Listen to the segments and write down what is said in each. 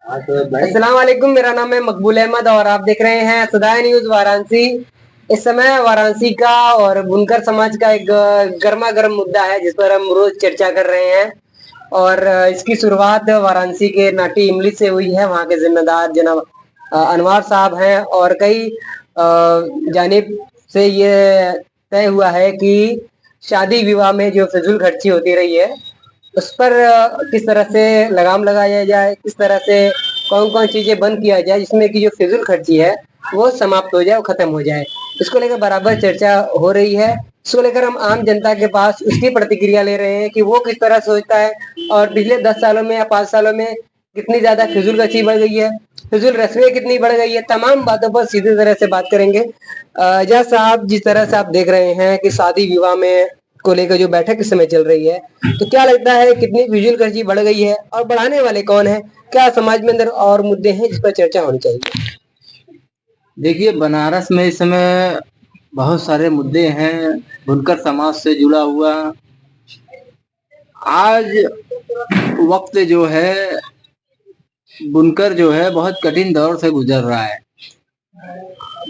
अस्सलाम वालेकुम। मेरा नाम है मकबूल अहमद और आप देख रहे हैं सदाए न्यूज वाराणसी। इस समय वाराणसी का और बुनकर समाज का एक गर्मा गर्म मुद्दा है जिस पर हम रोज चर्चा कर रहे हैं। और इसकी शुरुआत वाराणसी के नाटी इमली से हुई है। वहाँ के जिम्मेदार जनाब अनवार साहब हैं और कई जानिब से ये तय हुआ है कि शादी विवाह में जो फिजूल खर्ची होती रही है उस पर किस तरह से लगाम लगाया जाए, किस तरह से कौन कौन चीजें बंद किया जाए जिसमें कि जो फिजूल खर्ची है वो समाप्त हो जाए, वो खत्म हो जाए। इसको लेकर बराबर चर्चा हो रही है। इसको लेकर हम आम जनता के पास उसकी प्रतिक्रिया ले रहे हैं कि वो किस तरह सोचता है और पिछले 10 सालों में या 5 सालों में कितनी ज्यादा फिजूल खर्ची बढ़ गई है, फिजूल रस्में कितनी बढ़ गई है। तमाम बातों पर सीधी तरह से बात करेंगे। जज साहब, जिस तरह से आप देख रहे हैं कि शादी विवाह में को लेकर जो बैठक इस समय चल रही है, तो क्या लगता है कितनी फिजूल खर्ची बढ़ गई है और बढ़ाने वाले कौन है? क्या समाज में अंदर और मुद्दे हैं जिस पर चर्चा होनी चाहिए? देखिए, बनारस में इस समय बहुत सारे मुद्दे हैं बुनकर समाज से जुड़ा हुआ। आज वक्त जो है बुनकर जो है बहुत कठिन दौर से गुजर रहा है।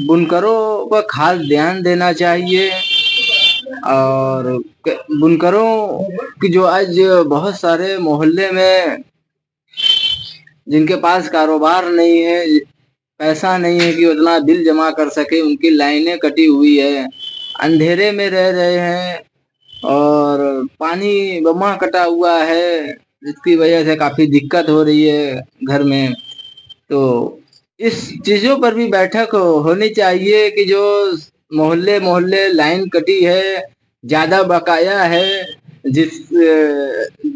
बुनकरों पर खास ध्यान देना चाहिए। और बुनकरों की जो आज बहुत सारे मोहल्ले में जिनके पास कारोबार नहीं है, पैसा नहीं है कि उतना बिल जमा कर सके, उनकी लाइनें कटी हुई है, अंधेरे में रह रहे हैं और पानी बमा कटा हुआ है जिसकी वजह से काफी दिक्कत हो रही है घर में। तो इस चीजों पर भी बैठक होनी चाहिए कि जो मोहल्ले मोहल्ले लाइन कटी है, ज्यादा बकाया है, जिस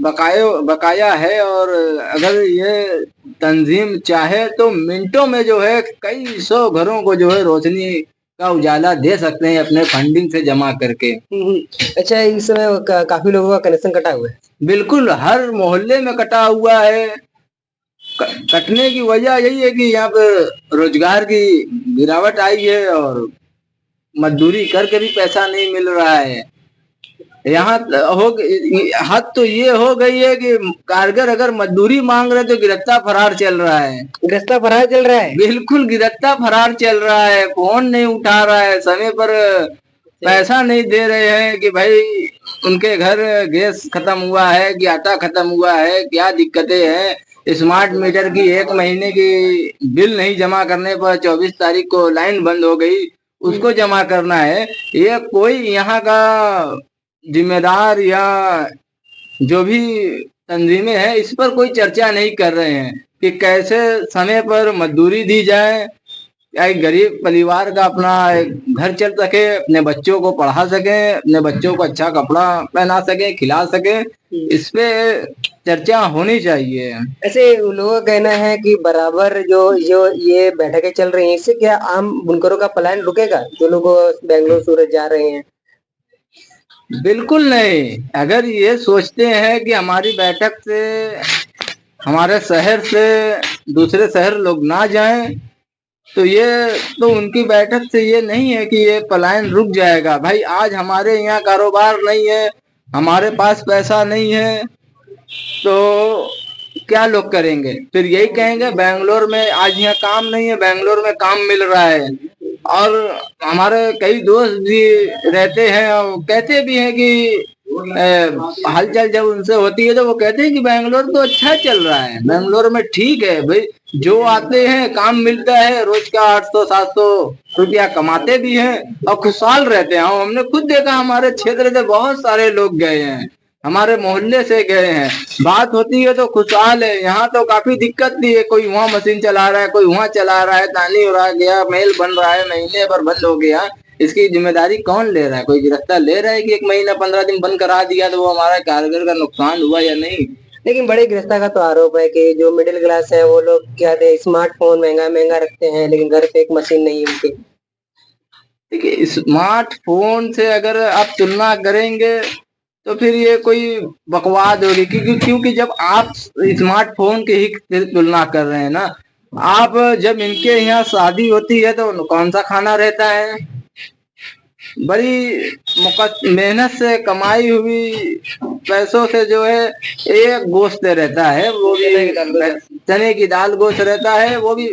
बकाया है, और अगर ये तंजीम चाहे तो मिनटों में जो है कई सौ घरों को जो है रोशनी का उजाला दे सकते हैं अपने फंडिंग से जमा करके। अच्छा, इस समय काफी लोगों का कनेक्शन कटा हुआ है। बिल्कुल, हर मोहल्ले में कटा हुआ है। कटने की वजह यही है कि यहाँ पे रोजगार की गिरावट आई है और मजदूरी करके भी पैसा नहीं मिल रहा है। यहाँ हद तो ये हो गई है कि कारगर अगर मजदूरी मांग रहे तो गिरफ्तार फरार चल रहा है। गिरफ्तार फरार चल रहा है? बिल्कुल, गिरफ्तार फरार चल रहा है। फोन नहीं उठा रहा है, समय पर पैसा नहीं दे रहे हैं कि भाई उनके घर गैस खत्म हुआ है कि आटा खत्म हुआ है, क्या दिक्कतें हैं। स्मार्ट मीटर की 1 महीने की बिल नहीं जमा करने पर 24 तारीख को लाइन बंद हो गई, उसको जमा करना है। ये कोई यहाँ का जिम्मेदार या जो भी तंजीमें हैं इस पर कोई चर्चा नहीं कर रहे हैं कि कैसे समय पर मजदूरी दी जाए, एक गरीब परिवार का अपना एक घर चल सके, अपने बच्चों को पढ़ा सके, अपने बच्चों को अच्छा कपड़ा पहना सके, खिला सके। इस पे चर्चा होनी चाहिए। ऐसे लोगों का कहना है कि बराबर जो जो ये बैठकें चल रही हैं इससे क्या आम बुनकरों का पलायन रुकेगा, जो लोग बेंगलोर सूरत जा रहे हैं? बिल्कुल नहीं। अगर ये सोचते हैं कि हमारी बैठक से हमारे शहर से दूसरे शहर लोग ना जाएं, तो उनकी बैठक से ये नहीं है कि ये पलायन रुक जाएगा। भाई, आज हमारे यहाँ कारोबार नहीं है, हमारे पास पैसा नहीं है, तो क्या लोग करेंगे? फिर यही कहेंगे बेंगलोर में आज यहाँ काम नहीं है, बेंगलोर में काम मिल रहा है। और हमारे कई दोस्त भी रहते हैं और कहते भी हैं कि हलचल जब उनसे होती है तो वो कहते हैं कि बेंगलोर तो अच्छा चल रहा है, बेंगलोर में ठीक है भाई, जो आते हैं काम मिलता है, रोज का 800-700 रुपया कमाते भी हैं और खुशहाल रहते हैं। हमने खुद देखा, हमारे क्षेत्र से बहुत सारे लोग गए हैं, हमारे मोहल्ले से गए हैं, बात होती है तो खुशहाल है। यहाँ तो काफी दिक्कत थी है, कोई वहाँ मशीन चला रहा है, कोई वहाँ चला रहा है, तानी हो रहा गया, मेल बन रहा है, महीने भर बंद हो गया। इसकी जिम्मेदारी कौन ले रहा है? कोई गिरफ्तार ले रहा है कि 1 महीना 15 दिन बंद करा दिया तो वो हमारा कारीगर का नुकसान हुआ या नहीं? लेकिन बड़े गिरफ्तार का तो आरोप है कि जो मिडिल क्लास है वो लोग क्या थे, स्मार्टफोन महंगा महंगा रखते हैं लेकिन घर पे एक मशीन नहीं है उनकी। देखिए, स्मार्टफोन से अगर आप तुलना करेंगे तो फिर ये कोई बकवाद होगी, क्योंकि जब आप स्मार्टफोन की ही तुलना कर रहे हैं ना, आप जब इनके यहाँ शादी होती है तो कौन सा खाना रहता है? बड़ी मेहनत से कमाई हुई पैसों से जो है एक गोश्त रहता है, वो भी चने की दाल गोश्त रहता है, वो भी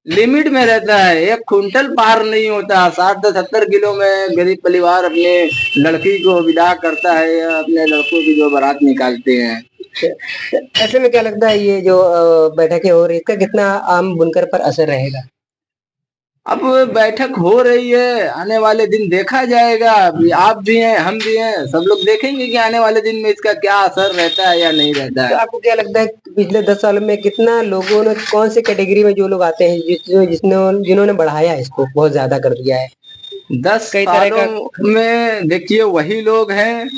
लिमिट में रहता है। 1 कुंटल पार नहीं होता। 60 से 70 किलो में गरीब परिवार अपने लड़की को विदा करता है या अपने लड़कों की जो बारात निकालते हैं। ऐसे में क्या लगता है ये जो बैठकें हो रही है इसका कितना आम बुनकर पर असर रहेगा? अब बैठक हो रही है, आने वाले दिन देखा जाएगा। अभी आप भी हैं, हम भी हैं, सब लोग देखेंगे कि आने वाले दिन में इसका क्या असर रहता है या नहीं रहता तो है। आपको क्या लगता है कि पिछले 10 सालों में कितना लोगों ने कौन से कैटेगरी में जो लोग आते हैं जिन्होंने बढ़ाया इसको बहुत ज्यादा कर दिया है? 10 कई तरह का सालों में देखिए वही लोग हैं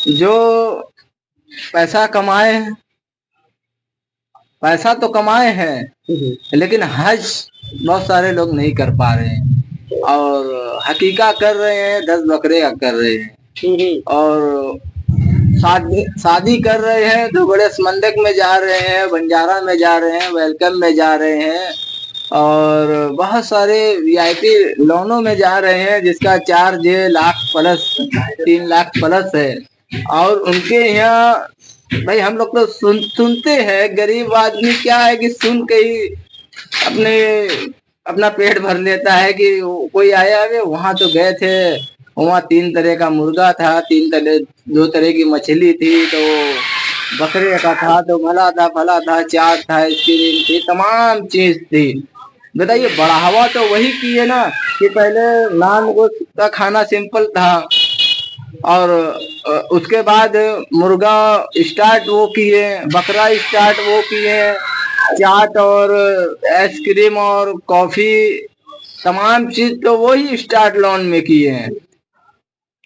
जो पैसा कमाए हैं, पैसा तो कमाए हैं लेकिन हज बहुत सारे लोग नहीं कर पा रहे हैं और हकीका कर रहे हैं, 10 बकरे का कर रहे हैं और शादी कर रहे हैं तो बड़े समंदक में जा रहे हैं, बंजारा में जा रहे हैं, वेलकम में जा रहे हैं और बहुत सारे वीआईपी लोनों में जा रहे हैं जिसका charge lakh plus 3 lakh plus है। और उनके यहाँ भाई हम लोग तो सुनते हैं, गरीब आदमी क्या है कि सुन के ही अपने अपना पेट भर लेता है कि कोई आया है। वहां तो गए थे, वहाँ 3 तरह का मुर्गा था, 2 तरह की मछली थी, तो बकरे का था, तो भला था फला था, चाट था, आइसक्रीम थी, तमाम चीज थी। बताइए बढ़ावा तो वही किए ना कि पहले नान गोश्त का खाना सिंपल था और उसके बाद मुर्गा स्टार्ट वो किए, बकरा स्टार्ट वो किए, चाट और आइसक्रीम और कॉफी तमाम चीज तो वही स्टार्ट लोन में किए हैं।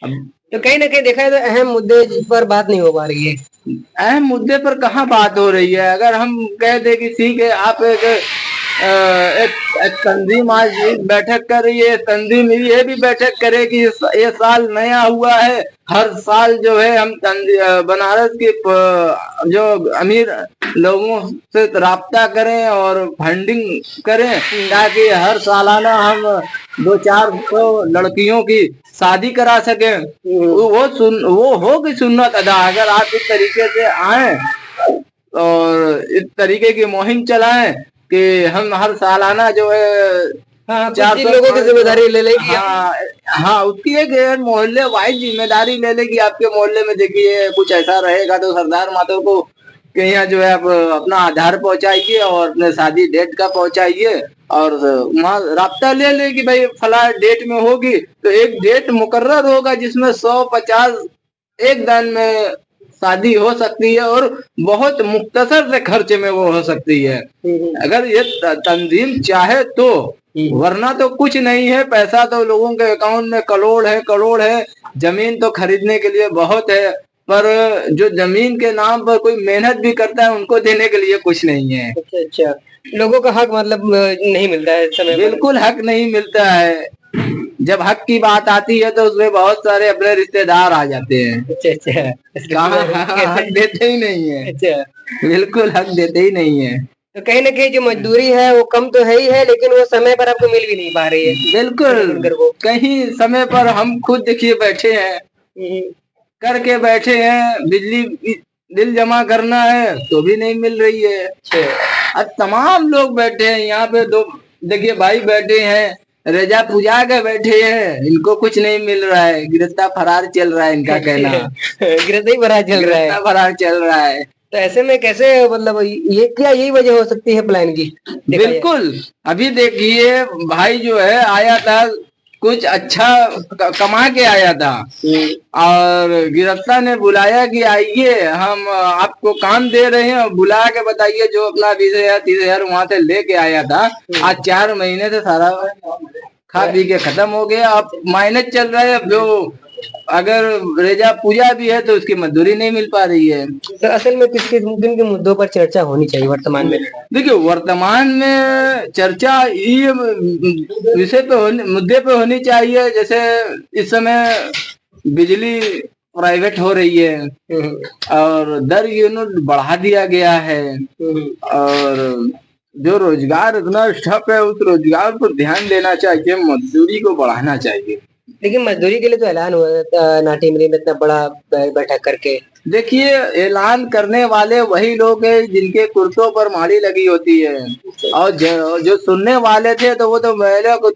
तो कहीं ना कहीं देखा है तो अहम मुद्दे पर बात नहीं हो पा रही है। अहम मुद्दे पर कहाँ बात हो रही है। अगर हम कह दे कि ठीक है आप एक तंजीम आज बैठक कर रही है, तंजीम ये भी बैठक करे कि ये साल नया हुआ है, हर साल जो है हम बनारस के जो अमीर लोगों से राब्ता करें और फंडिंग करें ताकि हर सालाना हम 2-4 लड़कियों की शादी करा सके। वो होगी सुन्नत अदा। अगर आप इस तरीके से आए और इस तरीके की मुहिम चलाएं कि हम हर सालाना जो है 400 लोगों की जिम्मेदारी ले लेगी। हाँ उसकी एक मोहल्ले वाइज जिम्मेदारी ले लेगी। आपके मोहल्ले में देखिए कुछ ऐसा रहेगा तो सरदार मातो को के यहाँ जो है आप अपना आधार पहुंचाइए और अपने शादी डेट का पहुंचाइए और वहाँ राब्ता ले ले कि भाई फला डेट में होगी, तो एक डेट मुकर्रर होगा जिसमें 100-50 एक दिन में शादी हो सकती है और बहुत मुख्तसर से खर्चे में वो हो सकती है अगर ये तंजीम चाहे तो। वरना तो कुछ नहीं है। पैसा तो लोगों के अकाउंट में करोड़ है। जमीन तो खरीदने के लिए बहुत है, पर जो जमीन के नाम पर कोई मेहनत भी करता है उनको देने के लिए कुछ नहीं है। अच्छा, लोगों का हक मतलब नहीं मिलता है समय। बिल्कुल हक नहीं मिलता है। जब हक की बात आती है तो उसमें बहुत सारे अपने रिश्तेदार आ जाते हैं। अच्छा हक देते ही नहीं है। अच्छा, बिल्कुल हक देते ही नहीं है। तो कहीं ना कहीं जो मजदूरी है वो कम तो है ही है, लेकिन वो समय पर आपको मिल भी नहीं पा रही है। बिल्कुल कहीं समय पर हम खुद देखिए बैठे हैं, करके बैठे हैं, बिजली बिल जमा करना है तो भी नहीं मिल रही है। अब तमाम लोग बैठे हैं यहाँ पे। दो देखिए भाई बैठे हैं, रजा पूजा के बैठे हैं, इनको कुछ नहीं मिल रहा है। गिरफ्तार फरार चल रहा है इनका कहना। गिरफ्तार फरार चल रहा है। तो ऐसे में कैसे मतलब ये क्या यही वजह हो सकती है प्लान की? बिल्कुल। अभी देखिए भाई जो है आया था, कुछ अच्छा कमा के आया था और गिरफ्तार ने बुलाया कि आइए हम आपको काम दे रहे हैं, बुला के बताइए जो अपना 20,000-30,000 वहां से लेके आया था। आज 4 महीने से सारा खा पी के खत्म हो गया। अब माइनस चल रहा है। जो अगर रेजा पूजा भी है तो उसकी मजदूरी नहीं मिल पा रही है। तो असल में किन किन मुद्दों पर चर्चा होनी चाहिए वर्तमान में? देखिए वर्तमान में चर्चा ये विषय पे मुद्दे पे होनी चाहिए। जैसे इस समय बिजली प्राइवेट हो रही है और दर यूनिट बढ़ा दिया गया है और जो रोजगार इतना ठप है उस रोजगार पर ध्यान देना चाहिए, मजदूरी को बढ़ाना चाहिए। लेकिन मजदूरी के लिए तो ऐलान हुआ था ना टीमरी में इतना बड़ा बैठक करके। देखिए, ऐलान करने वाले वही लोग हैं जिनके कुर्तों पर माड़ी लगी होती है, और जो सुनने वाले थे तो वो तो महिला को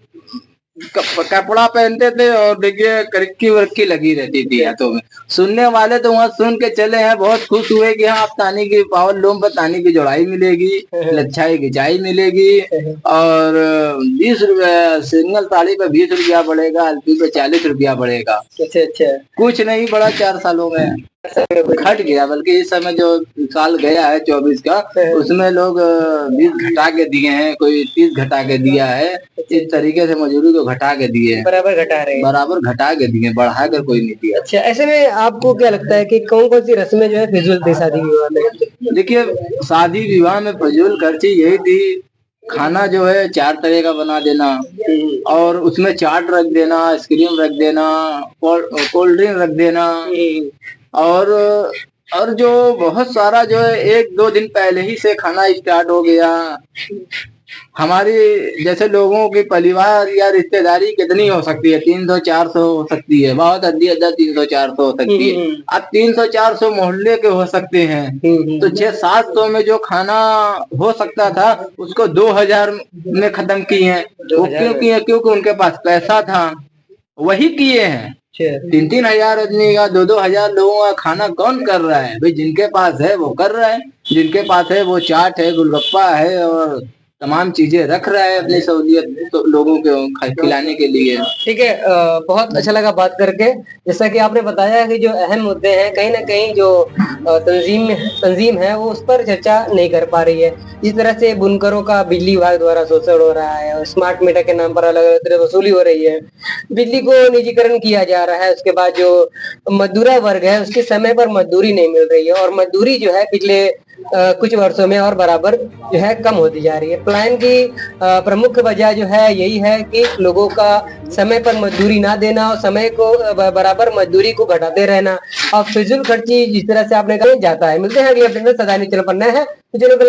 कपड़ा पहनते थे और देखिए करक्की वरक्की लगी रहती थी हाथों में। सुनने वाले तो वहाँ सुन के चले हैं, बहुत खुश हुए कि हाँ अब तानी की पावर लूम पर तानी की जोड़ाई मिलेगी, लच्छाई खिंचाई मिलेगी, और 20 रुपया सिंगल साड़ी पे 20 रुपया बढ़ेगा, एलपी पे 40 रुपया बढ़ेगा। अच्छा अच्छा। कुछ नहीं बढ़ा 4 सालों में, घट गया। बल्कि इस समय जो साल गया है 24 का, उसमें लोग 20 घटा के दिए हैं, कोई 30 घटा के दिया है। इस तरीके से मजदूरी को घटा के दिए हैं, बराबर घटा रहे हैं। बराबर घटा के दिए, बढ़ा कर कोई नहीं दिया। अच्छा, ऐसे में आपको क्या लगता है कि कौन कौन सी रस्में जो है फिजूल थी शादी विवाह में? देखिए, शादी विवाह में फजूल खर्ची यही थी, खाना जो है 4 तरह का बना देना, और उसमें चाट रख देना, आइसक्रीम रख देना, कोल्ड ड्रिंक रख देना, और जो बहुत सारा जो है 1-2 दिन पहले ही से खाना स्टार्ट हो गया। हमारी जैसे लोगों की परिवार या रिश्तेदारी कितनी हो सकती है? 300-400 हो सकती है, बहुत अद्दी 300-400 हो सकती है। अब 300-400 मोहल्ले के हो सकते हैं, तो 600-700 में जो खाना हो सकता था उसको 2000 में खत्म किए हैं। वो क्यों किए? क्योंकि उनके पास पैसा था, वही किए हैं। 3-3 हजार आदमी का, 2-2 हजार लोगों का खाना कौन कर रहा है भाई? जिनके पास है वो कर रहा है, जिनके पास है वो चाट है, गोलगप्पा है और तमाम चीजें रख रहा है अपनी सहूलियत तो लोगों को खिलाने के लिए। ठीक है, बहुत अच्छा लगा बात करके। जैसा कि आपने बताया कि जो अहम मुद्दे हैं कहीं ना कहीं जो तंजीम है वो उस पर चर्चा नहीं कर पा रही है। इस तरह से बुनकरों का बिजली विभाग द्वारा शोषण हो रहा है और स्मार्ट मीटर के नाम पर अलग अलग तरह वसूली हो रही है, बिजली को निजीकरण किया जा रहा है। उसके बाद जो मजदूरा वर्ग है उसके समय पर मजदूरी नहीं मिल रही है, और मजदूरी जो है पिछले कुछ वर्षों में और बराबर जो है कम होती जा रही है। पलायन की प्रमुख वजह जो है यही है कि लोगों का समय पर मजदूरी ना देना और समय को बराबर मजदूरी को घटाते रहना और फिजूल खर्ची जिस तरह से आपने कहा जाता है। मिलते हैं अगले अपडेट में। सदा नीचे पर नए हैं तो चैनल को